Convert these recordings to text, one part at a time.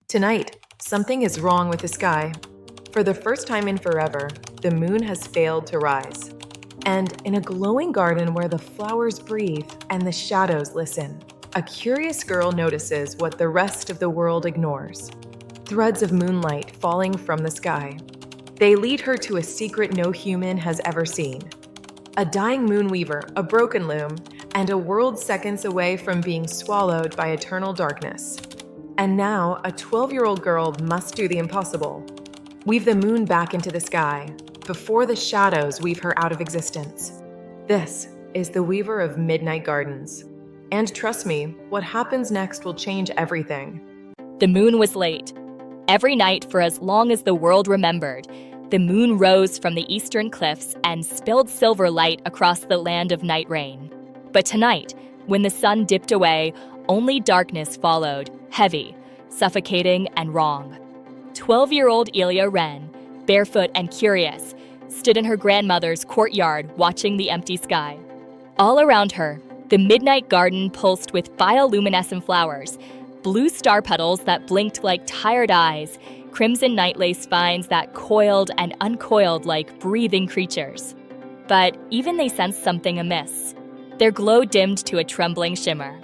Tonight, something is wrong with the sky. For the first time in forever, the moon has failed to rise. And in a glowing garden where the flowers breathe and the shadows listen, a curious girl notices what the rest of the world ignores. Threads of moonlight falling from the sky. They lead her to a secret no human has ever seen. A dying moonweaver, a broken loom, and a world seconds away from being swallowed by eternal darkness. And now, a 12-year-old girl must do the impossible. Weave the moon back into the sky, before the shadows weave her out of existence. This is the Weaver of Midnight Gardens. And trust me, what happens next will change everything. The moon was late. Every night for as long as the world remembered, the moon rose from the eastern cliffs and spilled silver light across the land of night rain. But tonight, when the sun dipped away, only darkness followed, heavy, suffocating, and wrong. 12-year-old Elya Wren, barefoot and curious, stood in her grandmother's courtyard watching the empty sky. All around her, the midnight garden pulsed with bioluminescent flowers, blue star petals that blinked like tired eyes, crimson night lace vines that coiled and uncoiled like breathing creatures. But even they sensed something amiss. Their glow dimmed to a trembling shimmer.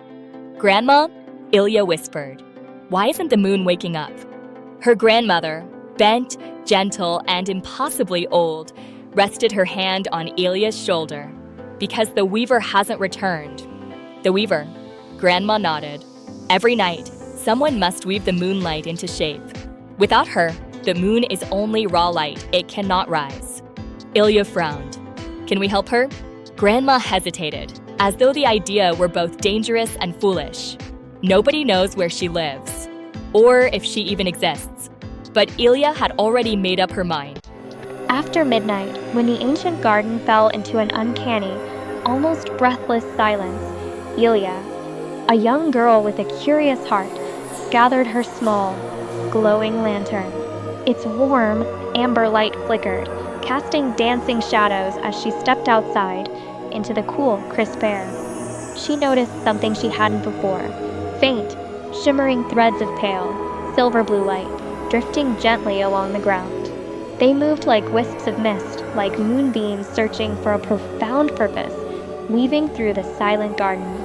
"Grandma," Elya whispered, "why isn't the moon waking up?" Her grandmother, bent, gentle, and impossibly old, rested her hand on Elya's shoulder. "Because the weaver hasn't returned." "The weaver," Grandma nodded. "Every night, someone must weave the moonlight into shape. Without her, the moon is only raw light, it cannot rise." Elya frowned. "Can we help her?" Grandma hesitated, as though the idea were both dangerous and foolish. Nobody knows where she lives, or if she even exists. But Elya had already made up her mind. After midnight, when the ancient garden fell into an uncanny, almost breathless silence, Elya, a young girl with a curious heart, gathered her small, glowing lantern. Its warm, amber light flickered, casting dancing shadows as she stepped outside into the cool, crisp air. She noticed something she hadn't before: faint, shimmering threads of pale, silver blue light, drifting gently along the ground. They moved like wisps of mist, like moonbeams searching for a profound purpose, weaving through the silent garden.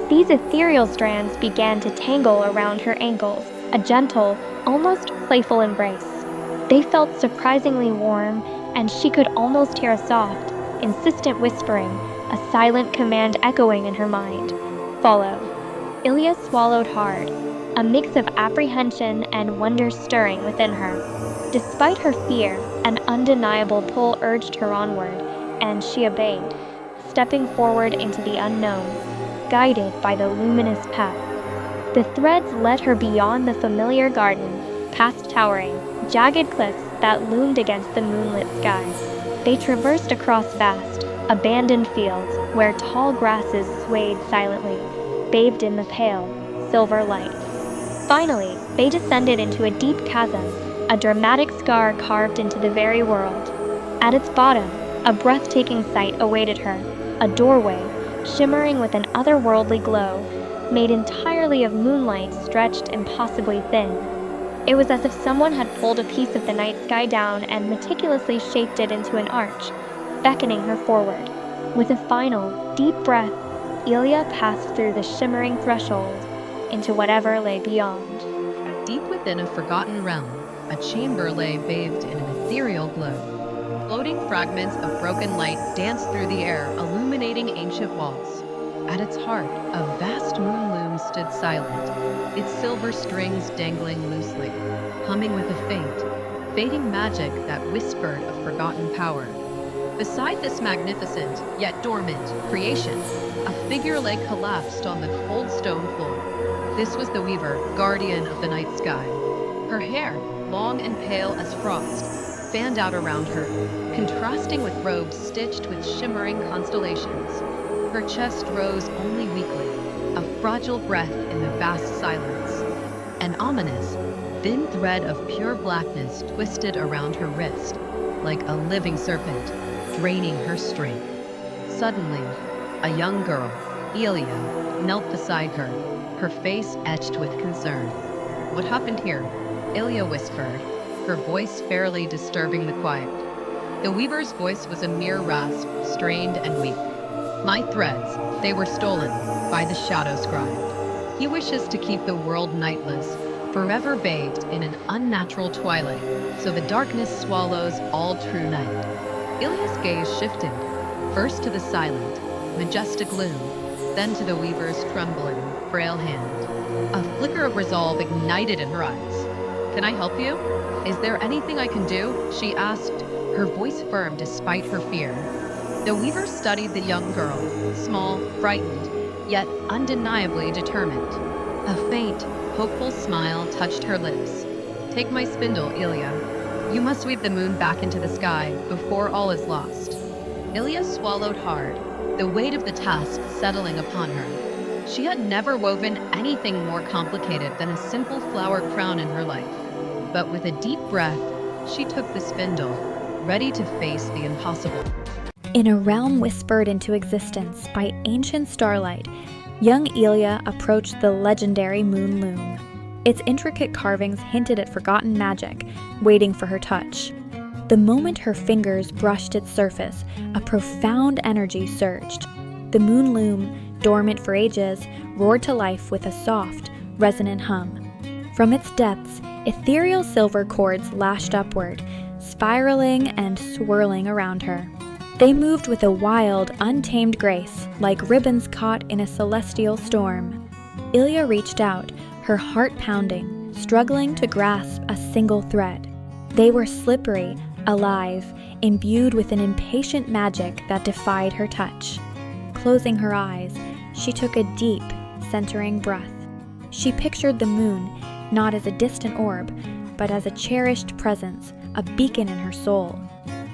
These ethereal strands began to tangle around her ankles, a gentle, almost playful embrace. They felt surprisingly warm, and she could almost hear a soft, insistent whispering, a silent command echoing in her mind: "Follow." Elya swallowed hard, a mix of apprehension and wonder stirring within her. Despite her fear, an undeniable pull urged her onward, and she obeyed, stepping forward into the unknown, guided by the luminous path. The threads led her beyond the familiar garden, past towering, jagged cliffs that loomed against the moonlit sky. They traversed across vast, abandoned fields where tall grasses swayed silently, bathed in the pale, silver light. Finally, they descended into a deep chasm, a dramatic scar carved into the very world. At its bottom, a breathtaking sight awaited her, a doorway, shimmering with an otherworldly glow, made entirely of moonlight stretched impossibly thin. It was as if someone had pulled a piece of the night sky down and meticulously shaped it into an arch, beckoning her forward. With a final, deep breath, Elya passed through the shimmering threshold into whatever lay beyond. Deep within a forgotten realm, a chamber lay bathed in an ethereal glow. Floating fragments of broken light danced through the air, illuminating ancient walls. At its heart, a vast moon loom stood silent, its silver strings dangling loosely, humming with a faint, fading magic that whispered of forgotten power. Beside this magnificent, yet dormant, creation, a figure lay collapsed on the cold stone floor. This was the weaver, guardian of the night sky. Her hair, long and pale as frost, fanned out around her, contrasting with robes stitched with shimmering constellations. Her chest rose only weakly, a fragile breath in the vast silence. An ominous, thin thread of pure blackness twisted around her wrist, like a living serpent, draining her strength. Suddenly, a young girl, Elya, knelt beside her, her face etched with concern. What happened here? Ilya whispered, her voice fairly disturbing the quiet. The weaver's voice was a mere rasp, strained and weak. My threads, they were stolen by the shadow scribe. He wishes to keep the world nightless, forever bathed in an unnatural twilight, so the darkness swallows all true night. Ilya's gaze shifted, first to the silent, majestic loom, then to the weaver's trembling, frail hand. A flicker of resolve ignited in her eyes. Can I help you? Is there anything I can do? She asked, her voice firm despite her fear. The weaver studied the young girl, small, frightened, yet undeniably determined. A faint, hopeful smile touched her lips. Take my spindle, Ilya. You must weave the moon back into the sky before all is lost. Ilya swallowed hard, the weight of the task settling upon her. She had never woven anything more complicated than a simple flower crown in her life. But with a deep breath, she took the spindle, ready to face the impossible. In a realm whispered into existence by ancient starlight, young Elya approached the legendary moon loom. Its intricate carvings hinted at forgotten magic, waiting for her touch. The moment her fingers brushed its surface, a profound energy surged. The moon loom, dormant for ages, roared to life with a soft, resonant hum. From its depths, ethereal silver cords lashed upward, spiraling and swirling around her. They moved with a wild, untamed grace, like ribbons caught in a celestial storm. Ilya reached out, her heart pounding, struggling to grasp a single thread. They were slippery, alive, imbued with an impatient magic that defied her touch. Closing her eyes, she took a deep, centering breath. She pictured the moon, not as a distant orb, but as a cherished presence, a beacon in her soul.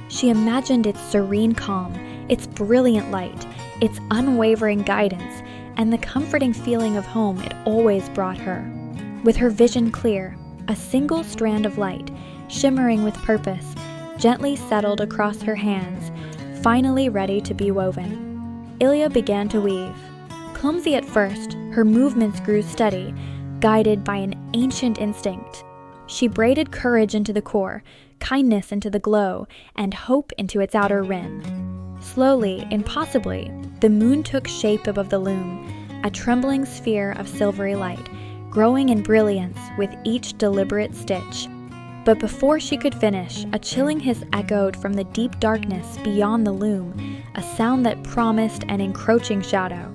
She imagined its serene calm, its brilliant light, its unwavering guidance, and the comforting feeling of home it always brought her. With her vision clear, a single strand of light, shimmering with purpose, gently settled across her hands, finally ready to be woven. Ilya began to weave. Clumsy at first, her movements grew steady, guided by an ancient instinct. She braided courage into the core, kindness into the glow, and hope into its outer rim. Slowly, impossibly, the moon took shape above the loom, a trembling sphere of silvery light, growing in brilliance with each deliberate stitch. But before she could finish, a chilling hiss echoed from the deep darkness beyond the loom, a sound that promised an encroaching shadow.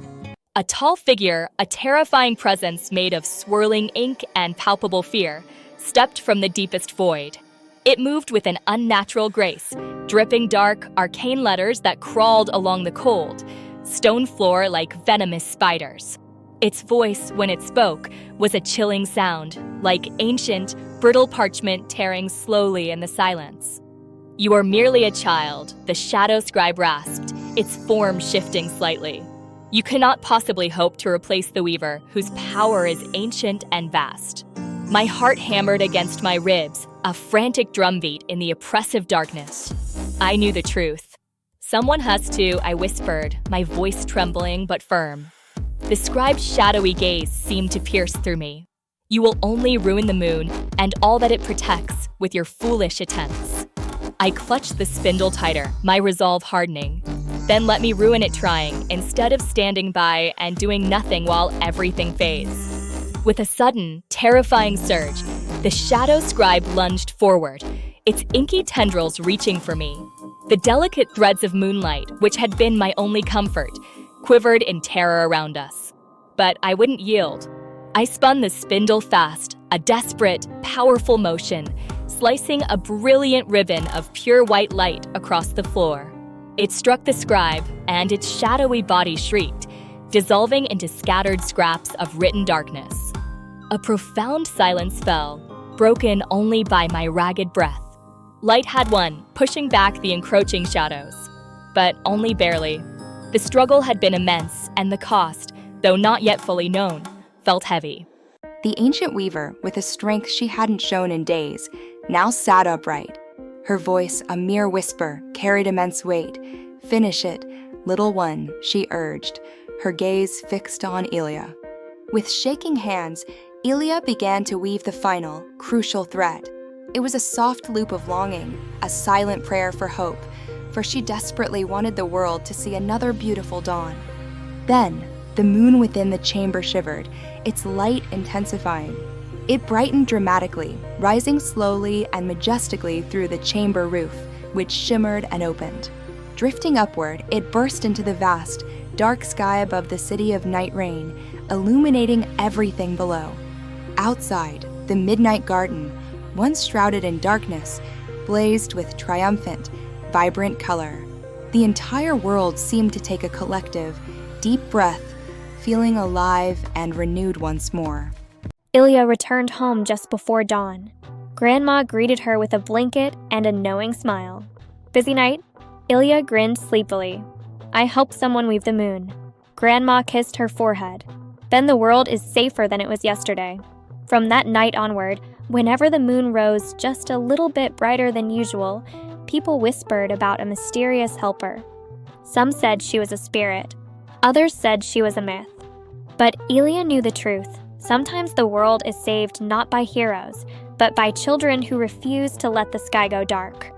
A tall figure, a terrifying presence made of swirling ink and palpable fear, stepped from the deepest void. It moved with an unnatural grace, dripping dark, arcane letters that crawled along the cold, stone floor like venomous spiders. Its voice, when it spoke, was a chilling sound, like ancient, brittle parchment tearing slowly in the silence. "You are merely a child," the shadow scribe rasped, its form shifting slightly. "You cannot possibly hope to replace the weaver, whose power is ancient and vast." My heart hammered against my ribs, a frantic drumbeat in the oppressive darkness. I knew the truth. "Someone has to," I whispered, my voice trembling but firm. The scribe's shadowy gaze seemed to pierce through me. "You will only ruin the moon and all that it protects with your foolish attempts." I clutched the spindle tighter, my resolve hardening. "Then let me ruin it trying, instead of standing by and doing nothing while everything fades." With a sudden, terrifying surge, the shadow scribe lunged forward, its inky tendrils reaching for me. The delicate threads of moonlight, which had been my only comfort, quivered in terror around us. But I wouldn't yield. I spun the spindle fast, a desperate, powerful motion, slicing a brilliant ribbon of pure white light across the floor. It struck the scribe, and its shadowy body shrieked, dissolving into scattered scraps of written darkness. A profound silence fell, broken only by my ragged breath. Light had won, pushing back the encroaching shadows. But only barely. The struggle had been immense, and the cost, though not yet fully known, felt heavy. The ancient weaver, with a strength she hadn't shown in days, now sat upright. Her voice, a mere whisper, carried immense weight. "Finish it, little one," she urged, her gaze fixed on Elya. With shaking hands, Elya began to weave the final, crucial thread. It was a soft loop of longing, a silent prayer for hope, for she desperately wanted the world to see another beautiful dawn. Then, the moon within the chamber shivered, its light intensifying. It brightened dramatically, rising slowly and majestically through the chamber roof, which shimmered and opened. Drifting upward, it burst into the vast, dark sky above the city of Night Rain, illuminating everything below. Outside, the midnight garden, once shrouded in darkness, blazed with triumphant, vibrant color. The entire world seemed to take a collective, deep breath, feeling alive and renewed once more. Elya returned home just before dawn. Grandma greeted her with a blanket and a knowing smile. Busy night? Elya grinned sleepily. I helped someone weave the moon. Grandma kissed her forehead. Then the world is safer than it was yesterday. From that night onward, whenever the moon rose just a little bit brighter than usual, people whispered about a mysterious helper. Some said she was a spirit. Others said she was a myth. But Elya knew the truth. Sometimes the world is saved not by heroes, but by children who refuse to let the sky go dark.